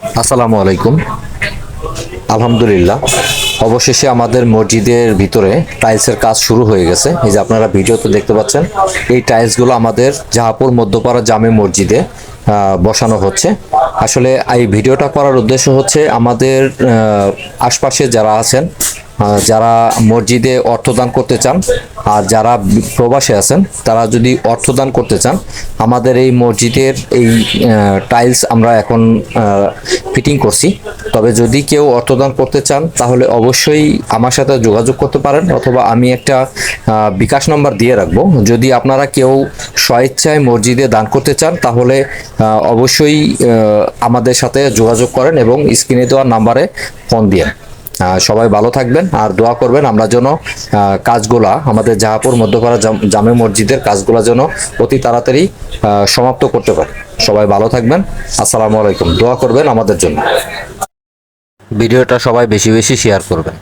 আসসালামু আলাইকুম। আলহামদুলিল্লাহ, অবশেষে আমাদের মসজিদের ভিতরে টাইলসের কাজ শুরু হয়ে গেছে। এই যে আপনারা ভিডিওতে দেখতে পাচ্ছেন, এই টাইলসগুলো আমাদের জাহাপুর মধ্যপাড়া জামে মসজিদে বসানো হচ্ছে। আসলে এই ভিডিওটা করার উদ্দেশ্য হচ্ছে আমাদের আশপাশে যারা আছেন, যারা মসজিদে অর্থদান করতে চান আর যারা প্রবাসে আছেন, তারা যদি অর্থদান করতে চান, আমাদের এই মসজিদের এই টাইলস আমরা এখন ফিটিং করছি। তবে যদি কেউ অর্থদান করতে চান তাহলে অবশ্যই আমার সাথে যোগাযোগ করতে পারেন, অথবা আমি একটা বিকাশ নম্বর দিয়ে রাখবো। যদি আপনারা কেউ স্বেচ্ছায় মসজিদে দান করতে চান তাহলে অবশ্যই আমাদের সাথে যোগাযোগ করেন এবং স্ক্রিনে দেওয়া নাম্বারে ফোন দিয়ে। সবাই ভালো থাকবেন আর দোয়া করবেন আমরা যেন কাজগুলা আমাদের জাহাপুর মধ্যপাড়া জামে মসজিদের কাজগুলা যেন অতি তাড়াতাড়ি সমাপ্ত করতে পারি। সবাই ভালো থাকবেন। আসসালামু আলাইকুম। দোয়া করবেন আমাদের জন্য। ভিডিওটা সবাই বেশি বেশি শেয়ার করবেন।